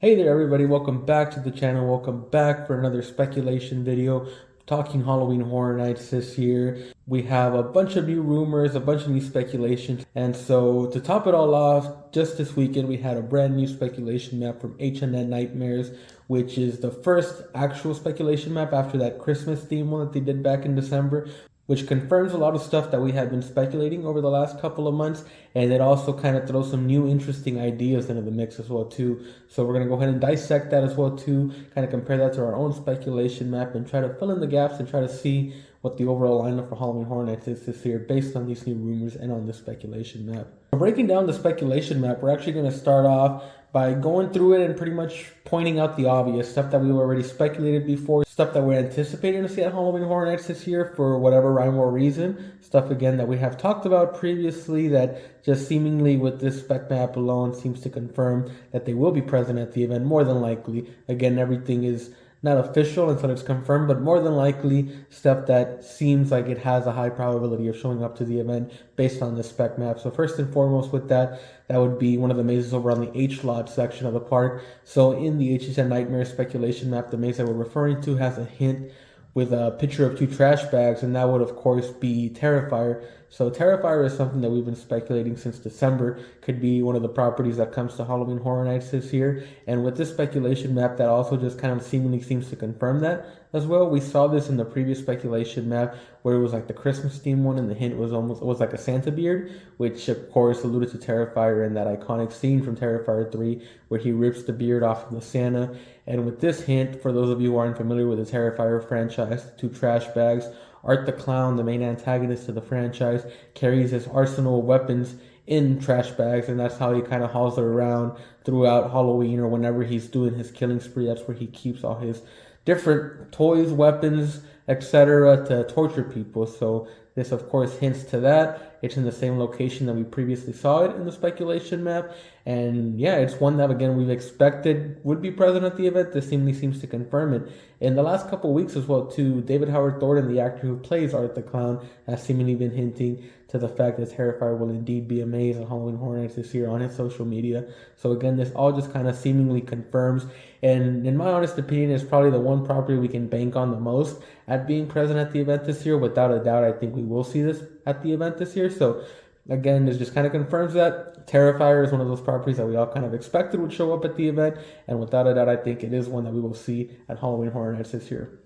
Hey there everybody, welcome back to the channel, welcome back for another speculation video talking Halloween Horror Nights this year. We have a bunch of new rumors, a bunch of new speculations, and so to top it all off, just this weekend we had a brand new speculation map from HHN Nightmares, which is the first actual speculation map after that Christmas theme one that they did back in December, which confirms a lot of stuff that we have been speculating over the last couple of months, and it also kind of throws some new interesting ideas into the mix as well too. So we're going to go ahead and dissect that as well too, kind of compare that to our own speculation map and try to fill in the gaps and try to see what the overall lineup for Halloween Horror Nights is this year based on these new rumors and on this speculation map. So breaking down the speculation map, we're actually going to start off by going through it and pretty much pointing out the obvious stuff that we've already speculated before, stuff that we're anticipating to see at Halloween Horror Nights this year for whatever rhyme or reason, stuff again that we have talked about previously that just seemingly with this spec map alone seems to confirm that they will be present at the event more than likely. Again, everything is not official until it's confirmed, but more than likely stuff that seems like it has a high probability of showing up to the event based on the spec map. So first and foremost with that would be one of the mazes over on the H lot section of the park. So in the HHN Nightmare speculation map, the maze that we're referring to has a hint with a picture of two trash bags, and that would of course be Terrifier. So Terrifier is something that we've been speculating since December, could be one of the properties that comes to Halloween Horror Nights this year, and with this speculation map that also just kind of seemingly seems to confirm that as well. We saw this in the previous speculation map where it was like the Christmas theme one and the hint was like a Santa beard, which of course alluded to Terrifier and that iconic scene from Terrifier 3 where he rips the beard off of the Santa. And with this hint, for those of you who aren't familiar with the Terrifier franchise, the two trash bags, Art the Clown, the main antagonist of the franchise, carries his arsenal of weapons in trash bags, and that's how he kind of hauls it around throughout Halloween or whenever he's doing his killing spree. That's where he keeps all his different toys, weapons, etc. to torture people. So this of course hints to that. It's in the same location that we previously saw it in the speculation map. And yeah, it's one that again we've expected would be present at the event. This seems to confirm it. In the last couple of weeks as well too, David Howard Thornton, the actor who plays Art the Clown, has seemingly been hinting to the fact that Terrifier will indeed be a maze at Halloween Horror Nights this year on his social media. So again, this all just kind of seemingly confirms, and in my honest opinion, it's probably the one property we can bank on the most at being present at the event this year. Without a doubt, I think we will see this at the event this year. So again, this just kind of confirms that Terrifier is one of those properties that we all kind of expected would show up at the event, and without a doubt, I think it is one that we will see at Halloween Horror Nights this year.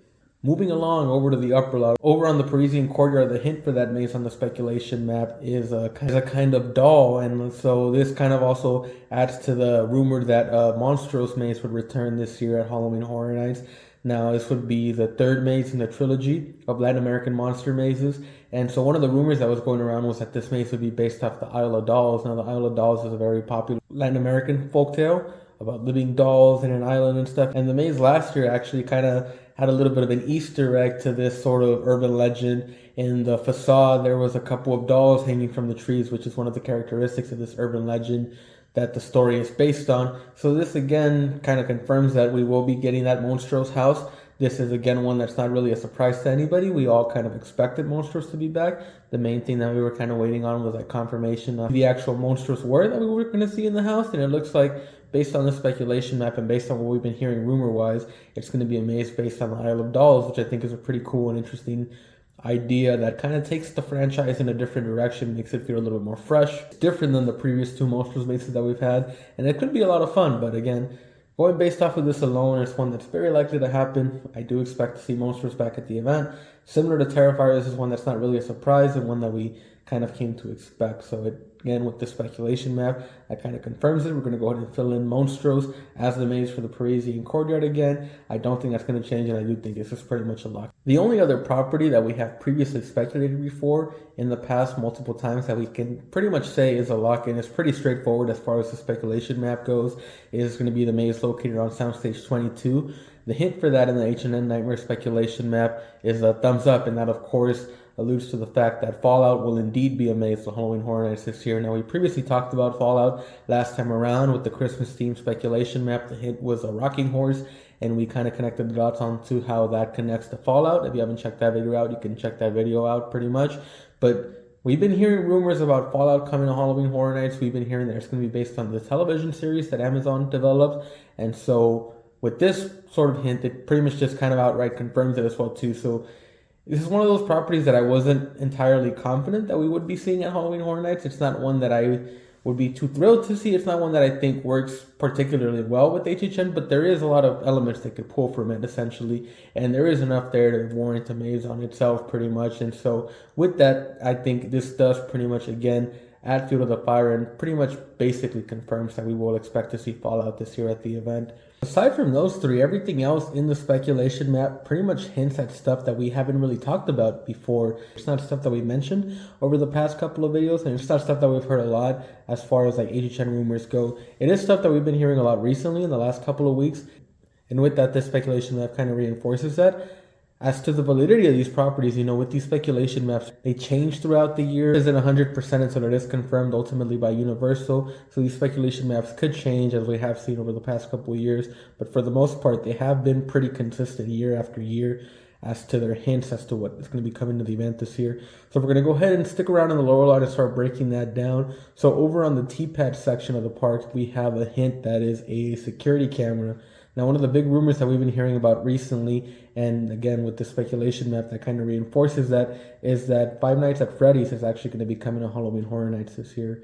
Moving along over to the upper lot, over on the Parisian courtyard, the hint for that maze on the speculation map is a kind of doll, and so this kind of also adds to the rumor that Monstrous maze would return this year at Halloween Horror Nights. Now, this would be the third maze in the trilogy of Latin American monster mazes, and so one of the rumors that was going around was that this maze would be based off the Isle of Dolls. Now, the Isle of Dolls is a very popular Latin American folktale about living dolls in an island and stuff, and the maze last year actually kind of had a little bit of an Easter egg to this sort of urban legend. In the facade, there was a couple of dolls hanging from the trees, which is one of the characteristics of this urban legend that the story is based on. So this again kind of confirms that we will be getting that Monstrous house. This is again one that's not really a surprise to anybody. We all kind of expected Monstrous to be back. The main thing that we were kind of waiting on was like confirmation of the actual Monstrous word that we were going to see in the house, and it looks like based on the speculation map and based on what we've been hearing rumor-wise, it's going to be a maze based on the Isle of Dolls, which I think is a pretty cool and interesting idea that kind of takes the franchise in a different direction, makes it feel a little bit more fresh. It's different than the previous two Monstrous mazes that we've had, and it could be a lot of fun, but again, going based off of this alone, it's one that's very likely to happen. I do expect to see Monstrous back at the event. Similar to Terrifier, this is one that's not really a surprise and one that we kind of came to expect. So it, again, with the speculation map, that kind of confirms it. We're going to go ahead and fill in Monstrous as the maze for the Parisian courtyard again. I don't think that's going to change, and I do think this is pretty much a lock. The only other property that we have previously speculated before in the past multiple times that we can pretty much say is a lock, and it's pretty straightforward as far as the speculation map goes, is going to be the maze located on Soundstage 22. The hint for that in the HHN Nightmare speculation map is a thumbs up, and that of course alludes to the fact that Fallout will indeed be a maze for Halloween Horror Nights this year. Now, we previously talked about Fallout last time around with the Christmas theme speculation map. The hint was a rocking horse, and we kind of connected the dots onto how that connects to Fallout. If you haven't checked that video out, you can check that video out pretty much. But We've been hearing rumors about Fallout coming to Halloween Horror Nights. We've been hearing that it's going to be based on the television series that Amazon developed. And so with this sort of hint, it pretty much just kind of outright confirms it as well too. So this is one of those properties that I wasn't entirely confident that we would be seeing at Halloween Horror Nights. It's not one that I would be too thrilled to see. It's not one that I think works particularly well with HHN, but there is a lot of elements they could pull from it essentially, and there is enough there to warrant a maze on itself pretty much. And so with that, I think this does pretty much again add fuel to the fire and pretty much basically confirms that we will expect to see Fallout this year at the event. Aside from those three, everything else in the speculation map pretty much hints at stuff that we haven't really talked about before. It's not stuff that we mentioned over the past couple of videos, and it's not stuff that we've heard a lot as far as like HHN rumors go. It is stuff that we've been hearing a lot recently in the last couple of weeks, and with that, this speculation map kind of reinforces that. As to the validity of these properties, with these speculation maps, they change throughout the year. It isn't 100% until it is confirmed ultimately by Universal. So these speculation maps could change as we have seen over the past couple of years. But for the most part, they have been pretty consistent year after year as to their hints as to what is going to be coming to the event this year. So we're going to go ahead and stick around in the lower lot and start breaking that down. So over on the T-pad section of the park, we have a hint that is a security camera. Now, one of the big rumors that we've been hearing about recently, and again with the speculation map that kind of reinforces that, is that Five Nights at Freddy's is actually going to be coming to Halloween Horror Nights this year.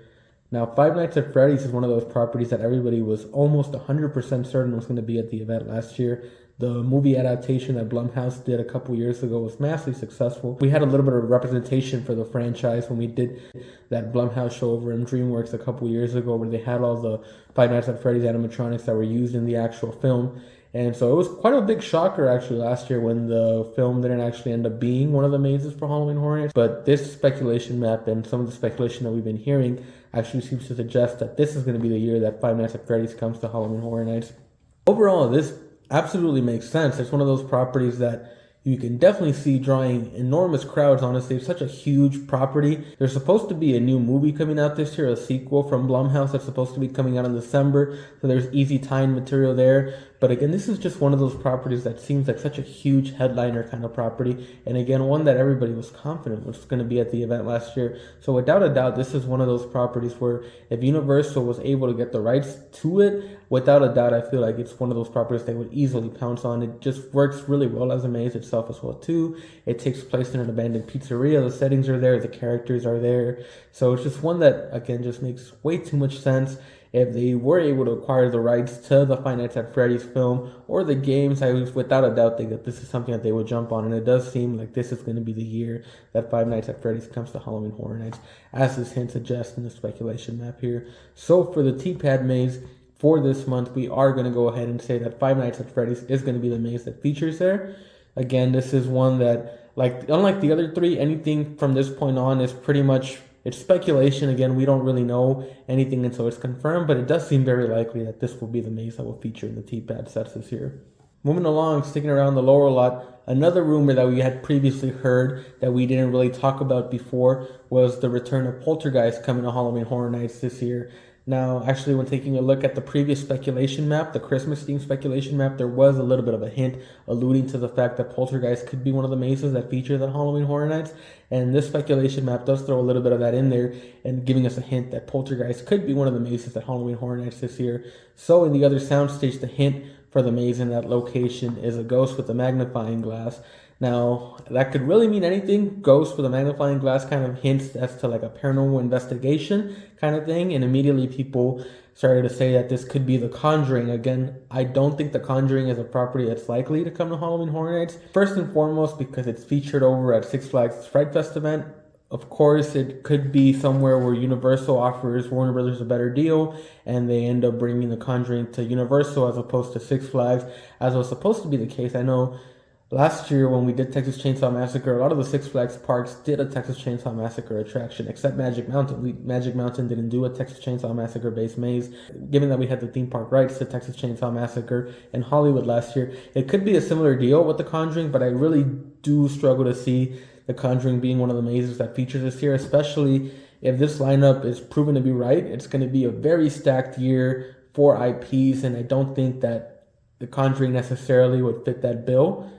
Now, Five Nights at Freddy's is one of those properties that everybody was almost 100% certain was going to be at the event last year. The movie adaptation that Blumhouse did a couple years ago was massively successful. We had a little bit of representation for the franchise when we did that Blumhouse show over in DreamWorks a couple years ago, where they had all the Five Nights at Freddy's animatronics that were used in the actual film. And so it was quite a big shocker actually last year when the film didn't actually end up being one of the mazes for Halloween Horror Nights. But this speculation map and some of the speculation that we've been hearing actually seems to suggest that this is going to be the year that Five Nights at Freddy's comes to Halloween Horror Nights. Overall, this absolutely makes sense. It's one of those properties that you can definitely see drawing enormous crowds. Honestly, it's such a huge property. There's supposed to be a new movie coming out this year, a sequel from Blumhouse that's supposed to be coming out in December, so there's easy tie-in material there. But again, this is just one of those properties that seems like such a huge headliner kind of property, and again, one that everybody was confident was going to be at the event last year. So without a doubt, this is one of those properties where if Universal was able to get the rights to it, without a doubt, I feel like it's one of those properties they would easily pounce on. It just works really well as a maze itself as well too. It takes place in an abandoned pizzeria. The settings are there. The characters are there. So it's just one that, again, just makes way too much sense. If they were able to acquire the rights to the Five Nights at Freddy's film or the games, I would without a doubt think that this is something that they would jump on. And it does seem like this is going to be the year that Five Nights at Freddy's comes to Halloween Horror Nights, as this hint suggests in the speculation map here. So for the T-pad maze for this month, we are going to go ahead and say that Five Nights at Freddy's is going to be the maze that features there. Again, this is one that, unlike the other three, anything from this point on is pretty much, it's speculation. Again, we don't really know anything until it's confirmed, but it does seem very likely that this will be the maze that will feature in the T-pad sets this year. Moving along, sticking around the lower lot, another rumor that we had previously heard that we didn't really talk about before was the return of Poltergeist coming to Halloween Horror Nights this year. Now, actually, when taking a look at the previous speculation map, the Christmas themed speculation map, there was a little bit of a hint alluding to the fact that Poltergeist could be one of the mazes that features at Halloween Horror Nights. And this speculation map does throw a little bit of that in there and giving us a hint that Poltergeist could be one of the mazes at Halloween Horror Nights this year. So in the other soundstage, the hint for the maze in that location is a ghost with a magnifying glass. Now, that could really mean anything. Ghost with a magnifying glass kind of hints as to like a paranormal investigation kind of thing. And immediately people started to say that this could be The Conjuring. Again, I don't think The Conjuring is a property that's likely to come to Halloween Horror Nights. First and foremost, because it's featured over at Six Flags Fright Fest event. Of course, it could be somewhere where Universal offers Warner Brothers a better deal and they end up bringing The Conjuring to Universal as opposed to Six Flags, as was supposed to be the case. I know last year when we did Texas Chainsaw Massacre, a lot of the Six Flags parks did a Texas Chainsaw Massacre attraction, except Magic Mountain. Magic Mountain didn't do a Texas Chainsaw Massacre based maze. Given that we had the theme park rights to Texas Chainsaw Massacre in Hollywood last year, it could be a similar deal with The Conjuring, but I really do struggle to see The Conjuring being one of the mazes that features this year, especially if this lineup is proven to be right. It's going to be a very stacked year for IPs, and I don't think that The Conjuring necessarily would fit that bill.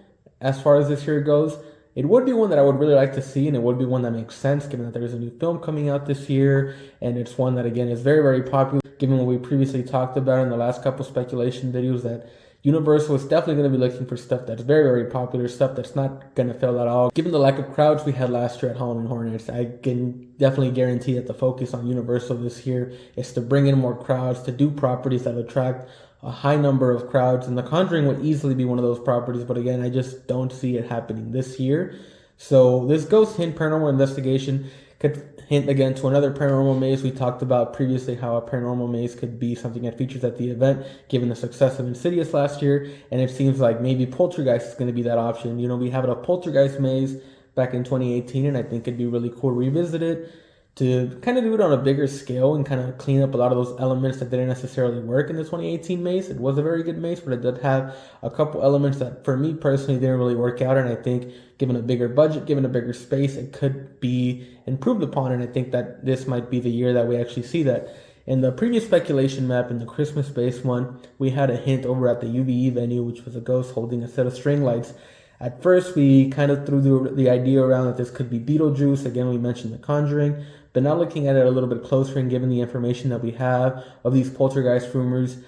As far as this year goes, it would be one that I would really like to see, and it would be one that makes sense given that there's a new film coming out this year, and it's one that, again, is very, very popular, given what we previously talked about in the last couple speculation videos, that Universal is definitely going to be looking for stuff that's very, very popular, stuff that's not going to fail at all. Given the lack of crowds we had last year at Halloween Horror Nights, I can definitely guarantee that the focus on Universal this year is to bring in more crowds, to do properties that attract a high number of crowds, and The Conjuring would easily be one of those properties, but again, I just don't see it happening this year. So this ghost hint paranormal investigation could hint again to another paranormal maze. We talked about previously how a paranormal maze could be something that features at the event, given the success of Insidious last year, and it seems like maybe Poltergeist is going to be that option. You know, we had a Poltergeist maze back in 2018, and I think it'd be really cool to revisit it, to kind of do it on a bigger scale and kind of clean up a lot of those elements that didn't necessarily work in the 2018 maze. It was a very good maze, but it did have a couple elements that, for me personally, didn't really work out, and I think given a bigger budget, given a bigger space, it could be improved upon, and I think that this might be the year that we actually see that. In the previous speculation map, in the Christmas-based one, we had a hint over at the UVE venue, which was a ghost holding a set of string lights. At first, we kind of threw the idea around that this could be Beetlejuice. Again, we mentioned The Conjuring. But now looking at it a little bit closer and given the information that we have of these poltergeist rumors,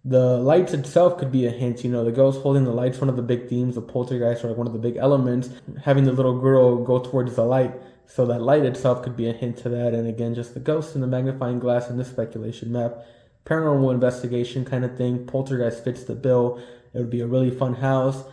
the lights itself could be a hint. You know, the ghost holding the lights, one of the big themes of poltergeist, or like one of the big elements, having the little girl go towards the light. So that light itself could be a hint to that. And again, just the ghost and the magnifying glass in this speculation map. Paranormal investigation kind of thing. Poltergeist fits the bill. It would be a really fun house.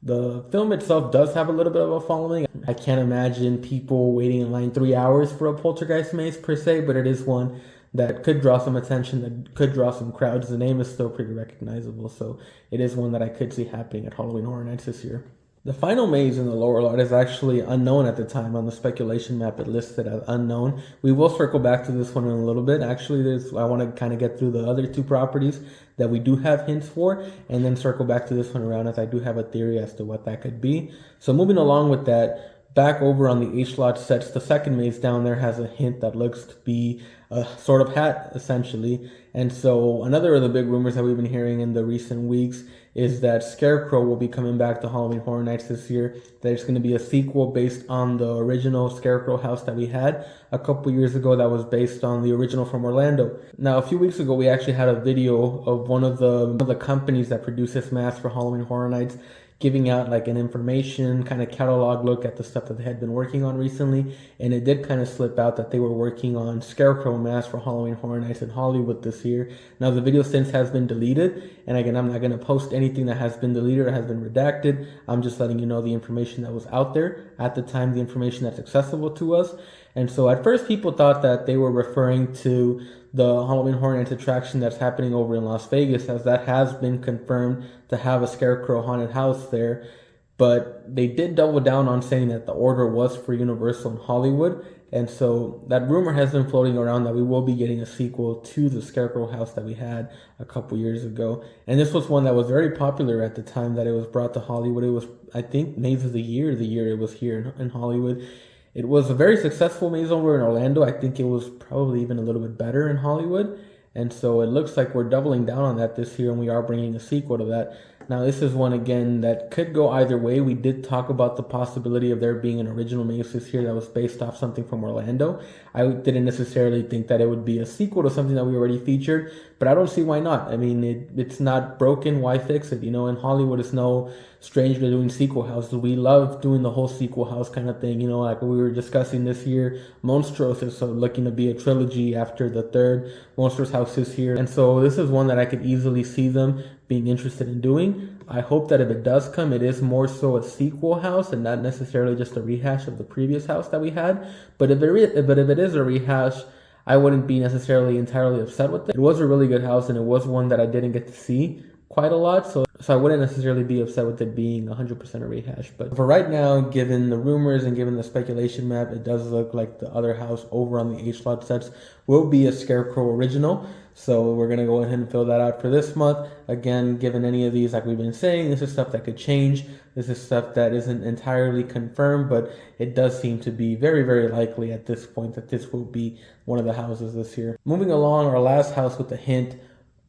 The film itself does have a little bit of a following. I can't imagine people waiting in line 3 hours for a poltergeist maze per se, but it is one that could draw some attention, that could draw some crowds. The name is still pretty recognizable, so it is one that I could see happening at Halloween Horror Nights this year. The final maze in the lower lot is actually unknown at the time. On the speculation map, it listed as unknown. We will circle back to this one in a little bit. Actually, I want to kind of get through the other two properties that we do have hints for, and then circle back to this one around, as I do have a theory as to what that could be. So moving along with that, back over on the H-Lot sets, the second maze down there has a hint that looks to be a sort of hat, essentially. And so another of the big rumors that we've been hearing in the recent weeks is that Scarecrow will be coming back to Halloween Horror Nights this year, that it's going to be a sequel based on the original Scarecrow house that we had a couple years ago that was based on the original from Orlando. Now, a few weeks ago, we actually had a video of one of the companies that produce this mask for Halloween Horror Nights giving out like an information kind of catalog look at the stuff that they had been working on recently, and it did kind of slip out that they were working on Scarecrow masks for Halloween Horror Nights in Hollywood this year. Now the video since has been deleted, and again, I'm not going to post anything that has been deleted or has been redacted. I'm just letting you know the information that was out there at the time, the information that's accessible to us. And so at first people thought that they were referring to the Halloween Horror Nights attraction that's happening over in Las Vegas, as that has been confirmed to have a Scarecrow haunted house there. But they did double down on saying that the order was for Universal in Hollywood. And so that rumor has been floating around that we will be getting a sequel to the Scarecrow house that we had a couple years ago. And this was one that was very popular at the time that it was brought to Hollywood. It was, I think, Maze of the year it was here in Hollywood. It was a very successful maze over in Orlando. I think it was probably even a little bit better in Hollywood. And so it looks like we're doubling down on that this year, and we are bringing a sequel to that. Now, this is one, again, that could go either way. We did talk about the possibility of there being an original maze this year that was based off something from Orlando. I didn't necessarily think that it would be a sequel to something that we already featured, but I don't see why not. I mean, it's not broken. Why fix it? You know, in Hollywood, it's no stranger to doing sequel houses. We love doing the whole sequel house kind of thing. You know, like we were discussing this year, Monstros is looking to be a trilogy after the third Monstros house this year. And so this is one that I could easily see them being interested in doing. I hope that if it does come, it is more so a sequel house and not necessarily just a rehash of the previous house that we had. But if it is a rehash, I wouldn't be necessarily entirely upset with it. It was a really good house, and it was one that I didn't get to see quite a lot, so I wouldn't necessarily be upset with it being 100% a rehash. But for right now, given the rumors and given the speculation map, it does look like the other house over on the H-Lot sets will be a Scarecrow original. So we're going to go ahead and fill that out for this month. Again, given any of these, like we've been saying, this is stuff that could change. This is stuff that isn't entirely confirmed, but it does seem to be very, very likely at this point that this will be one of the houses this year. Moving along, our last house with the hint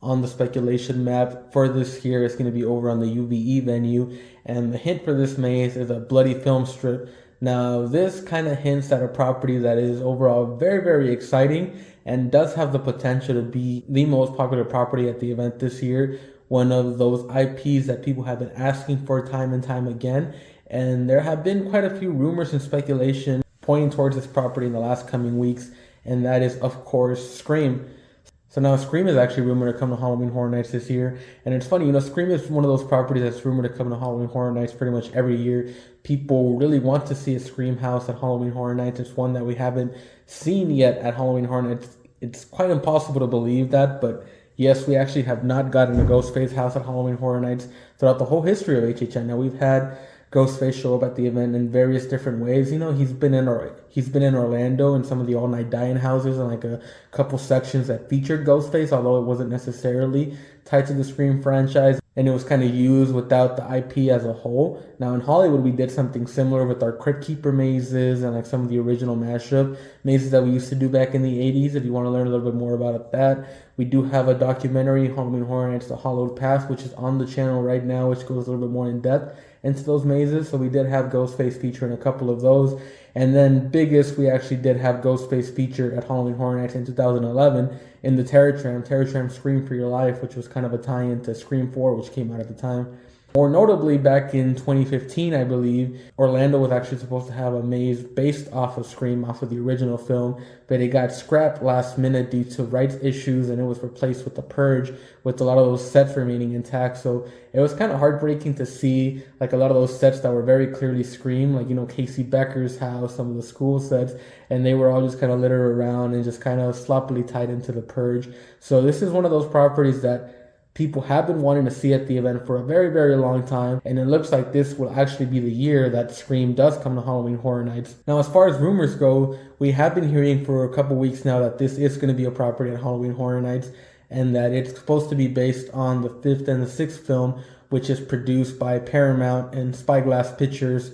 on the speculation map for this year is going to be over on the UVE venue. And the hint for this maze is a bloody film strip. Now, this kind of hints at a property that is overall very, very exciting and does have the potential to be the most popular property at the event this year. One of those IPs that people have been asking for time and time again. And there have been quite a few rumors and speculation pointing towards this property in the last coming weeks. And that is, of course, Scream. So now Scream is actually rumored to come to Halloween Horror Nights this year. And it's funny, Scream is one of those properties that's rumored to come to Halloween Horror Nights pretty much every year. People really want to see a Scream house at Halloween Horror Nights. It's one that we haven't seen yet at Halloween Horror Nights. It's quite impossible to believe that, but yes, we actually have not gotten a Ghostface house at Halloween Horror Nights throughout the whole history of HHN. Now, we've had Ghostface show up at the event in various different ways. He's been in Orlando in some of the all night dying houses and like a couple sections that featured Ghostface, although it wasn't necessarily tied to the Scream franchise, and it was kind of used without the IP as a whole. Now in Hollywood, we did something similar with our Crypt Keeper mazes and like some of the original mashup mazes that we used to do back in the 80s. If you want to learn a little bit more about that, we do have a documentary, Halloween Horror Nights: The Hollowed Path, which is on the channel right now, which goes a little bit more in depth into those mazes. So we did have Ghostface featured in a couple of those. And then biggest, we actually did have Ghostface featured at Halloween Horror Nights in 2011 in the Territram Scream for Your Life, which was kind of a tie-in to Scream 4, which came out at the time. More notably, back in 2015, I believe, Orlando was actually supposed to have a maze based off of Scream, off of the original film, but it got scrapped last minute due to rights issues, and it was replaced with The Purge, with a lot of those sets remaining intact. So it was kind of heartbreaking to see like a lot of those sets that were very clearly Scream, like, Casey Becker's house, some of the school sets, and they were all just kind of littered around and just kind of sloppily tied into The Purge. So this is one of those properties that people have been wanting to see at the event for a very, very long time, and it looks like this will actually be the year that Scream does come to Halloween Horror Nights. Now, as far as rumors go, we have been hearing for a couple weeks now that this is going to be a property at Halloween Horror Nights, and that it's supposed to be based on the 5th and the 6th film, which is produced by Paramount and Spyglass Pictures,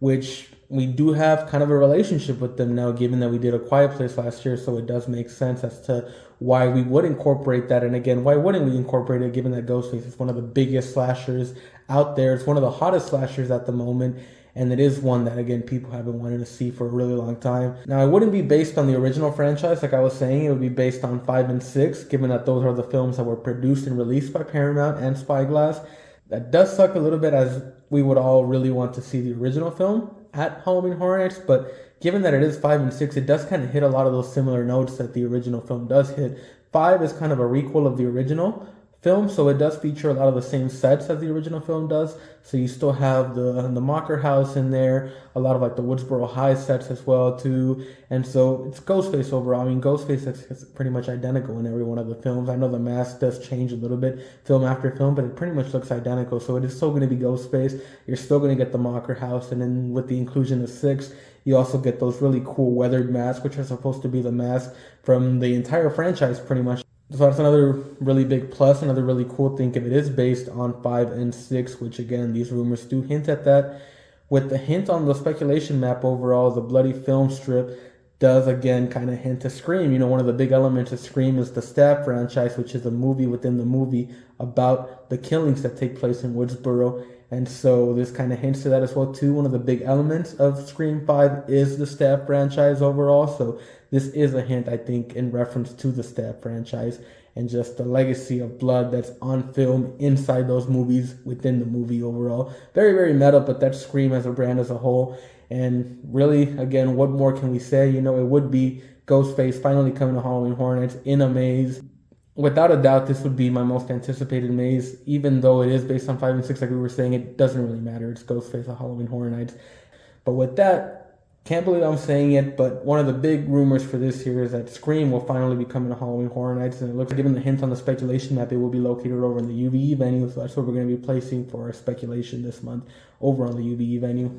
which we do have kind of a relationship with them now, given that we did A Quiet Place last year, so it does make sense as to why we would incorporate that. And again, why wouldn't we incorporate it, given that Ghostface is one of the biggest slashers out there. It's one of the hottest slashers at the moment, and it is one that, again, people have been wanting to see for a really long time. Now, it wouldn't be based on the original franchise, like I was saying. It would be based on 5 and 6, given that those are the films that were produced and released by Paramount and Spyglass. That does suck a little bit, as we would all really want to see the original film at Halloween Horror Nights, but given that it is 5 and 6, it does kind of hit a lot of those similar notes that the original film does hit. 5 is kind of a requel of the original film, so it does feature a lot of the same sets as the original film does. So you still have the Mocker house in there, a lot of like the Woodsboro High sets as well too, and so it's Ghostface overall. I mean, Ghostface is pretty much identical in every one of the films. I know the mask does change a little bit film after film, but it pretty much looks identical. So it is still going to be Ghostface. You're still going to get the Mocker house, and then with the inclusion of 6, you also get those really cool weathered masks, which are supposed to be the mask from the entire franchise pretty much. So that's another really big plus, another really cool thing if it is based on 5 and 6, which again, these rumors do hint at that. With the hint on the speculation map overall, the bloody film strip does again kind of hint to Scream. One of the big elements of Scream is the Stab franchise, which is a movie within the movie about the killings that take place in Woodsboro. And so this kind of hints to that as well too. One of the big elements of Scream 5 is the Stab franchise overall. So this is a hint, I think, in reference to the Stab franchise and just the legacy of blood that's on film inside those movies, within the movie overall. Very, very meta, but that's Scream as a brand as a whole. And really, again, what more can we say? It would be Ghostface finally coming to Halloween Horror Nights in a maze. Without a doubt, this would be my most anticipated maze, even though it is based on 5 and 6, like we were saying. It doesn't really matter. It's Ghostface at Halloween Horror Nights. But with that, can't believe I'm saying it, but one of the big rumors for this year is that Scream will finally be coming to Halloween Horror Nights, and it looks like, given the hint on the speculation map, it will be located over in the UVE venue, so that's where we're going to be placing for our speculation this month, over on the UVE venue.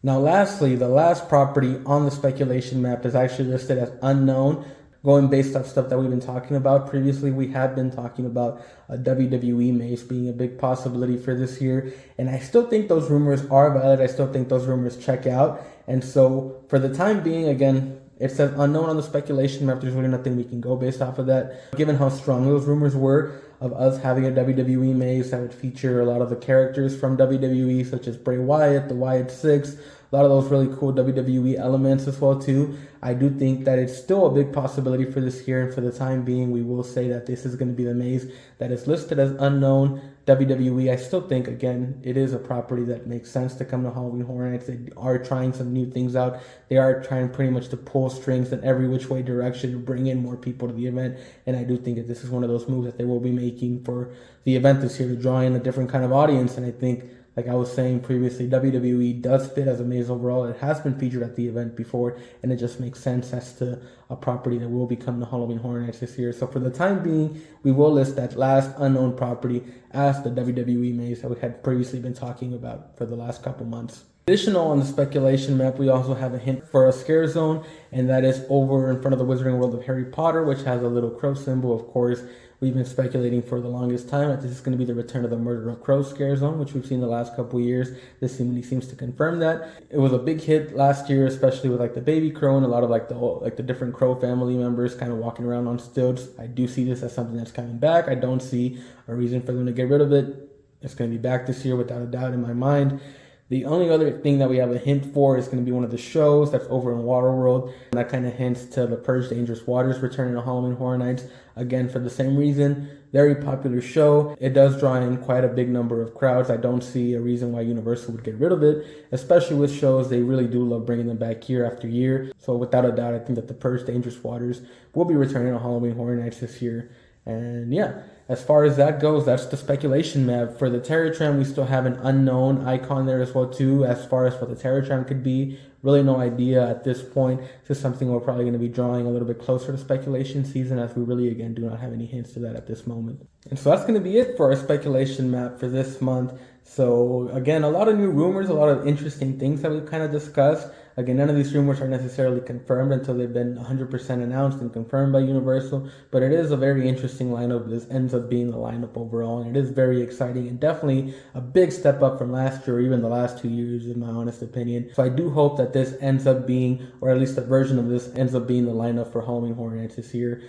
Now lastly, the last property on the speculation map is actually listed as unknown, going based off stuff that we've been talking about previously. We have been talking about a WWE maze being a big possibility for this year, and I still think those rumors are valid. I still think those rumors check out. And so for the time being, again, It says unknown on the speculation map. There's really nothing we can go based off of that. Given how strong those rumors were of us having a WWE maze that would feature a lot of the characters from WWE, such as Bray Wyatt, the Wyatt Six, a lot of those really cool WWE elements as well too. I do think that it's still a big possibility for this year, and for the time being, we will say that this is going to be the maze that is listed as unknown WWE. I still think, again, it is a property that makes sense to come to Halloween Horror Nights. They are trying some new things out. They are trying pretty much to pull strings in every which way direction to bring in more people to the event, and I do think that this is one of those moves that they will be making for the event this year to draw in a different kind of audience. And I think, like I was saying previously, WWE does fit as a maze overall. It has been featured at the event before, and it just makes sense as to a property that will become the Halloween Horror Nights this year. So for the time being, we will list that last unknown property as the WWE maze that we had previously been talking about for the last couple months. Additional on the speculation map, we also have a hint for a scare zone, and that is over in front of the Wizarding World of Harry Potter, which has a little crow symbol. Of course, we've been speculating for the longest time that this is going to be the return of the Murder of Crows scare zone, which we've seen the last couple of years. This seems to confirm that. It was a big hit last year, especially with like the baby crow and a lot of the different crow family members kind of walking around on stilts. I do see this as something that's coming back. I don't see a reason for them to get rid of it. It's going to be back this year without a doubt in my mind. The only other thing that we have a hint for is going to be one of the shows that's over in Waterworld. And that kind of hints to the Purge Dangerous Waters returning to Halloween Horror Nights. Again, for the same reason, very popular show. It does draw in quite a big number of crowds. I don't see a reason why Universal would get rid of it, especially with shows. They really do love bringing them back year after year. So without a doubt, I think that the Purge Dangerous Waters will be returning to Halloween Horror Nights this year. And yeah, as far as that goes, that's the speculation map. For the Terror Tram, we still have an unknown icon there as well too, as far as what the Terror Tram could be. Really no idea at this point. This is something we're probably going to be drawing a little bit closer to speculation season, as we really, again, do not have any hints to that at this moment. And so that's going to be it for our speculation map for this month. So again, a lot of new rumors, a lot of interesting things that we've kind of discussed. Again, none of these rumors are necessarily confirmed until they've been 100% announced and confirmed by Universal, but it is a very interesting lineup. This ends up being the lineup overall, and it is very exciting and definitely a big step up from last year or even the last 2 years, in my honest opinion. So I do hope that this ends up being, or at least a version of this ends up being the lineup for Halloween Horror Nights this year.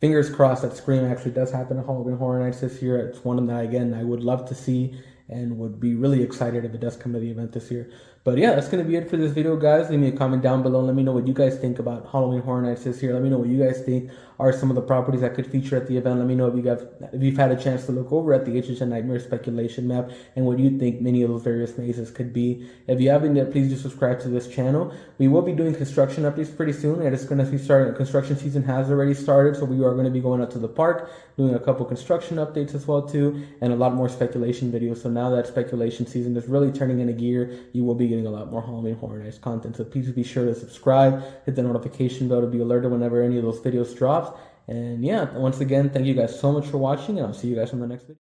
Fingers crossed that Scream actually does happen at Halloween Horror Nights this year. It's one that, again, I would love to see and would be really excited if it does come to the event this year. But yeah, that's going to be it for this video, guys. Leave me a comment down below. Let me know what you guys think about Halloween Horror Nights this year. Let me know what you guys think are some of the properties that could feature at the event. Let me know if you've had a chance to look over at the HHN Nightmare speculation map and what you think many of those various mazes could be. If you haven't yet, please do subscribe to this channel. We will be doing construction updates pretty soon, and it's going to be starting. Construction season has already started, so we are going to be going out to the park, doing a couple construction updates as well too, and a lot more speculation videos. So now that speculation season is really turning into gear, you will be getting a lot more Halloween Horror Nights content. So please be sure to subscribe, hit the notification bell to be alerted whenever any of those videos drops. And yeah, once again, thank you guys so much for watching, and I'll see you guys on the next video.